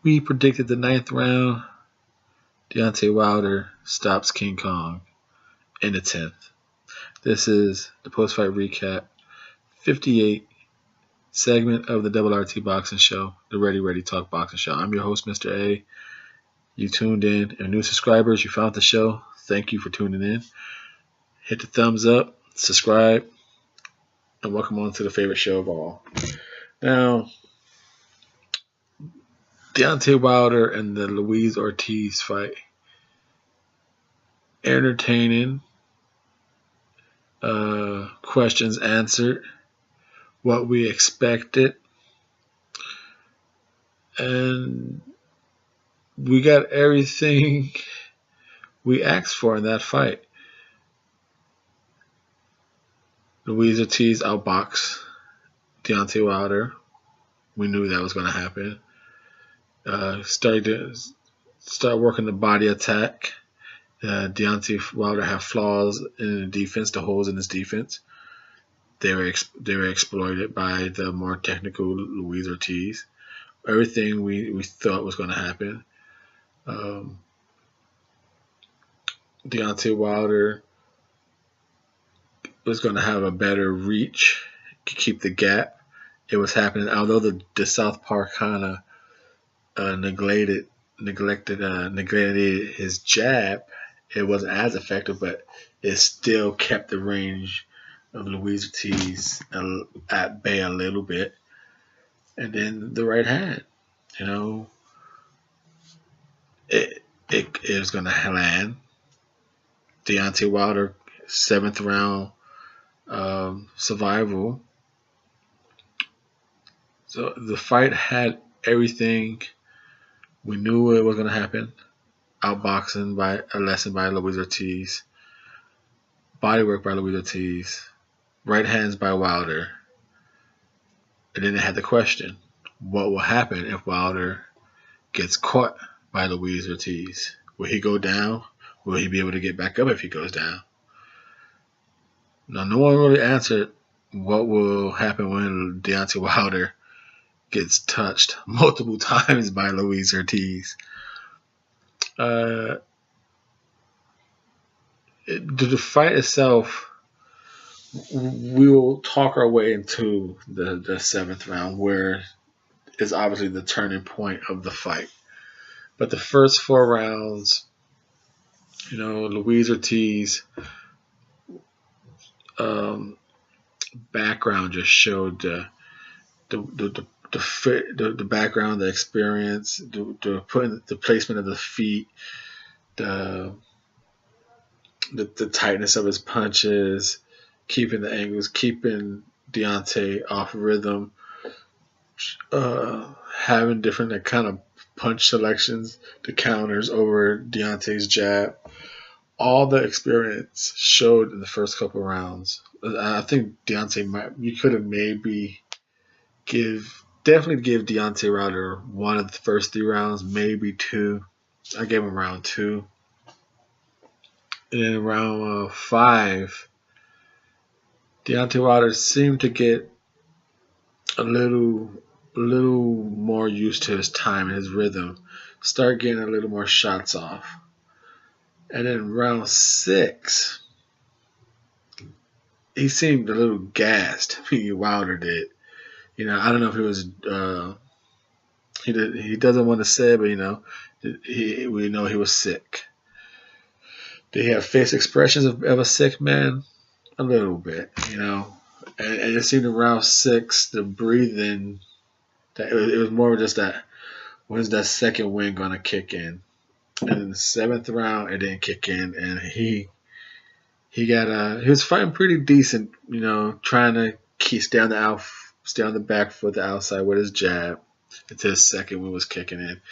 We predicted the 9th round. Deontay Wilder stops King Kong in the 10th. This is the post-fight recap 58 segment of the Double RT Boxing Show, the Ready Talk Boxing Show. I'm your host, Mr.A. You tuned in. And new subscribers, you found the show. Thank you for tuning in. Hit the thumbs up, subscribe, and welcome on to the favorite show of all. Now, Deontay Wilder and the Luis Ortiz fight. Entertaining. Questions answered. What we expected. And we got everything we asked for in that fight. Luis Ortiz outboxed Deontay Wilder. We knew that was going to happen. Start working the body attack. Deontay Wilder had flaws in the defense, the holes in his defense. They were exploited by the more technical Luis Ortiz. Everything we thought was going to happen. Deontay Wilder was going to have a better reach, keep the gap. It was happening, although the Southpaw kind of neglected his jab. It wasn't as effective, but it still kept the range of Luis Ortiz at bay a little bit. And then the right hand, it was going to land. Deontay Wilder, 7th round survival. So the fight had everything. We knew it was going to happen. Outboxing by a lesson by Luis Ortiz. Bodywork by Luis Ortiz. Right hands by Wilder. And then they had the question, what will happen if Wilder gets caught by Luis Ortiz? Will he go down? Will he be able to get back up if he goes down? Now, no one really answered what will happen when Deontay Wilder gets touched multiple times by Luis Ortiz. The fight itself, we will talk our way into the 7th round, where is obviously the turning point of the fight. But the first 4 rounds, Luis Ortiz background just showed the background, the experience, the placement of the feet, the tightness of his punches, keeping the angles, keeping Deontay off rhythm, having different kind of punch selections, the counters over Deontay's jab. All the experience showed in the first couple rounds. I think Deontay you could have maybe definitely give Deontay Wilder one of the first 3 rounds, maybe 2. I gave him round 2. And then round 5, Deontay Wilder seemed to get a little more used to his time and his rhythm. Start getting a little more shots off. And then round 6, he seemed a little gassed. Wilder did. I don't know if it was he doesn't want to say it, but we know he was sick. Did he have face expressions of a sick man? A little bit, and it seemed in round 6, the breathing, that it was more just that, when's that second wind gonna kick in? And in the 7th round, it didn't kick in, and he was fighting pretty decent, trying to stay on the back foot, the outside with his jab until his second wind was kicking in.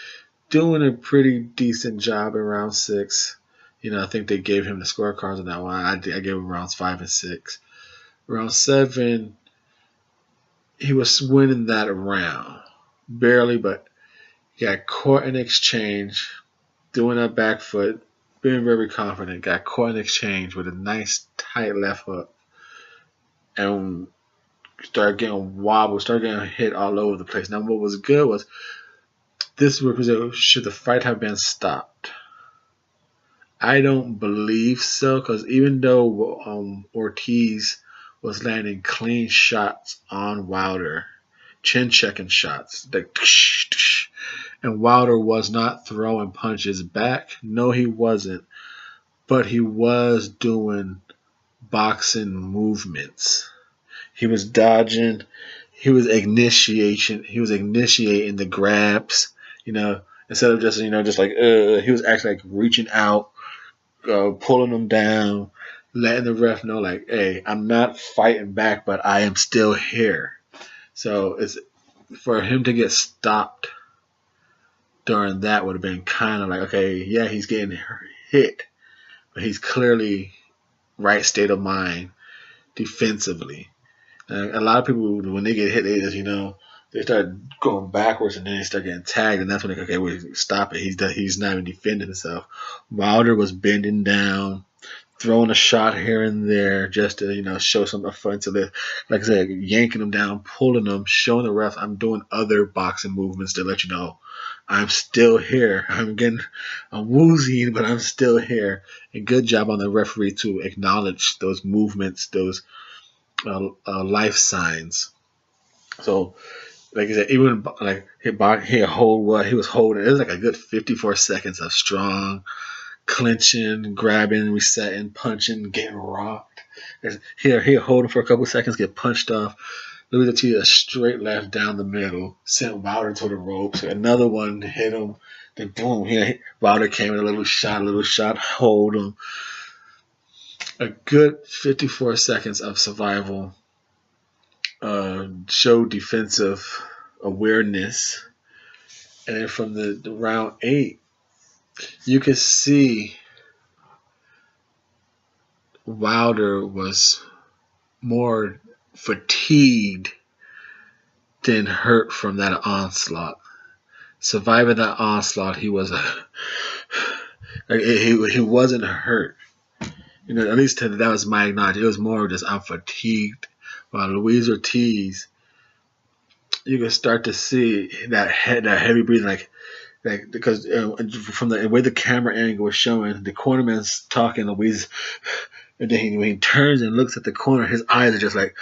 Doing a pretty decent job in round 6. I think they gave him the scorecards on that one. I gave him rounds 5 and 6. Round 7, he was winning that round. Barely, but he got caught in exchange, doing that back foot, being very confident, got caught in exchange with a nice tight left hook, and started getting wobbled, started getting hit all over the place. Now, what was good was this represents, should the fight have been stopped? I don't believe so, because even though Ortiz was landing clean shots on Wilder, chin checking shots, like, and Wilder was not throwing punches back. No, he wasn't, but he was doing boxing movements. He was dodging. He was initiating. He was initiating the grabs. Instead of just just like he was actually like reaching out, pulling them down, letting the ref know like, hey, I'm not fighting back, but I am still here. So it's for him to get stopped during that would have been kind of like, okay, yeah, he's getting hit, but he's clearly right state of mind defensively. A lot of people, when they get hit, they just, they start going backwards and then they start getting tagged, and that's when they okay, wait, stop it. He's not even defending himself. Wilder was bending down, throwing a shot here and there just to, show some offensive. Like I said, yanking him down, pulling him, showing the ref I'm doing other boxing movements to let you know I'm still here. I'm woozy, but I'm still here. And good job on the referee to acknowledge those movements, those life signs. So, like I said, even like he was holding. It was like a good 54 seconds of strong clinching, grabbing, resetting, punching, getting rocked. He'll hold him for a couple seconds, get punched off. Louis Ortiz a straight left down the middle, sent Wilder to the ropes. Another one hit him. Then boom, Wilder came in a little shot, hold him. A good 54 seconds of survival. Showed defensive awareness. And then from the round 8, you could see Wilder was more fatigued than hurt from that onslaught. Surviving that onslaught, he was he wasn't hurt. At least that was my acknowledgement. It was more just I'm fatigued. While Luis Ortiz, you can start to see that heavy breathing, like because from the way the camera angle was showing, the cornerman's talking, Luis, and then when he turns and looks at the corner, his eyes are just like,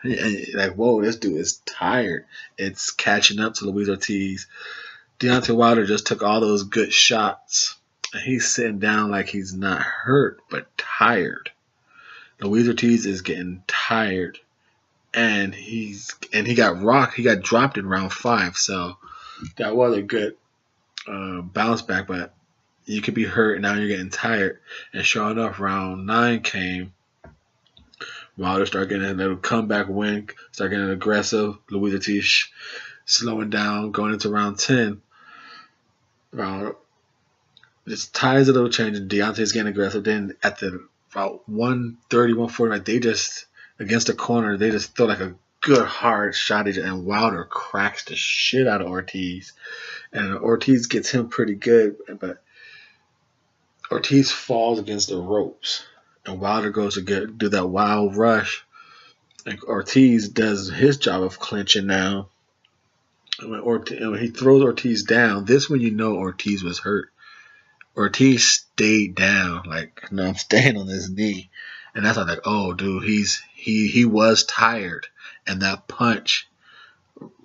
like, whoa, this dude is tired. It's catching up to Luis Ortiz. Deontay Wilder just took all those good shots, and he's sitting down like he's not hurt, but tired. Luis Ortiz is getting tired, and he got rocked. He got dropped in round 5, so that was a good bounce back. But you could be hurt, and now you're getting tired. And sure enough, round 9 came. Wilder started getting a little comeback win, started getting aggressive. Luis Ortiz slowing down, going into round 10. Just ties a little change, and Deontay's getting aggressive. Then at about 130, 140, like they just, against the corner, they just throw like a good hard shot, and Wilder cracks the shit out of Ortiz. And Ortiz gets him pretty good, but Ortiz falls against the ropes. And Wilder goes to do that wild rush. And Ortiz does his job of clinching now. And when he throws Ortiz down, this when you know Ortiz was hurt. Ortiz stayed down, like, no, I'm staying on this knee. And that's like, oh, dude, he was tired. And that punch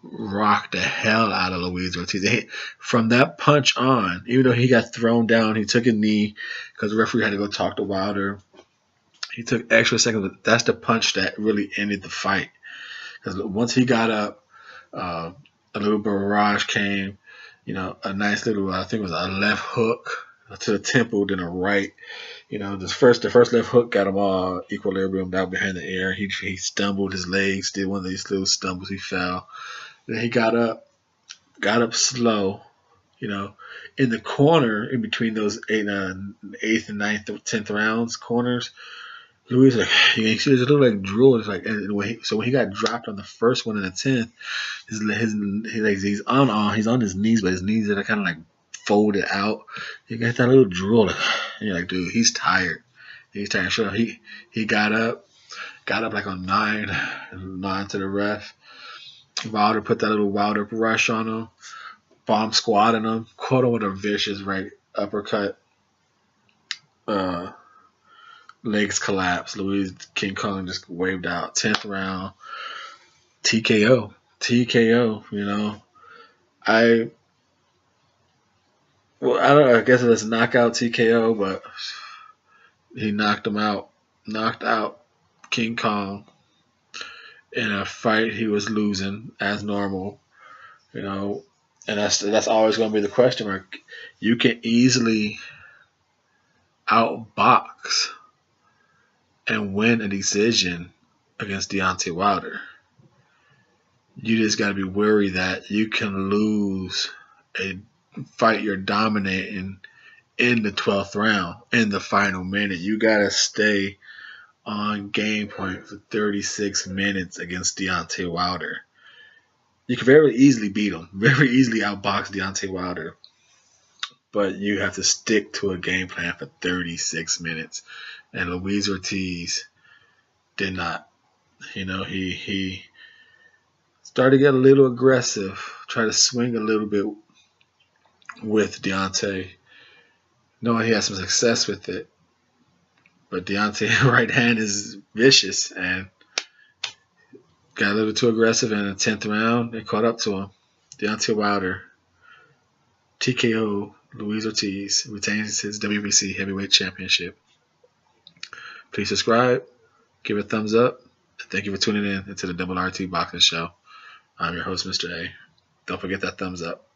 rocked the hell out of Luis Ortiz. From that punch on, even though he got thrown down, he took a knee because the referee had to go talk to Wilder. He took extra seconds, but that's the punch that really ended the fight. Because once he got up, a little barrage came, a nice little, I think it was a left hook to the temple, then a right. The first left hook got him all equilibrium down behind the air. He stumbled his legs, did one of these little stumbles, he fell. Then he got up slow, in the corner, in between those 8th and 9th, 10th rounds corners. Luis you see, there's a little like drool. It's like, and when he got dropped on the first one in the 10th, he's on his knees, but his knees are kind of like folded out. You got that little drool, and you're like, dude, he's tired. He's tired. Sure, he got up like on 9 to the ref. Wilder put that little Wilder rush on him, bomb squatting him, caught him with a vicious right uppercut. Legs collapsed. Louis King Kong just waved out. 10th round, TKO. TKO, you know. I don't know, I guess it's knockout TKO, but he knocked him out. Knocked out King Kong in a fight he was losing as normal, you know. And that's always going to be the question mark. You can easily outbox and win a decision against Deontay Wilder. You just got to be worried that you can lose a fight you're dominating in the 12th round, in the final minute. You got to stay on game point for 36 minutes against Deontay Wilder. You can very easily beat him, very easily outbox Deontay Wilder, but you have to stick to a game plan for 36 minutes. And Luis Ortiz did not. You know, he started to get a little aggressive, try to swing a little bit with Deontay, knowing he had some success with it. But Deontay's right hand is vicious and got a little too aggressive in the 10th round and caught up to him. Deontay Wilder, TKO, Luis Ortiz, retains his WBC heavyweight championship. Please subscribe, give it a thumbs up, and thank you for tuning in into the Double RT Boxing Show. I'm your host, Mr. A. Don't forget that thumbs up.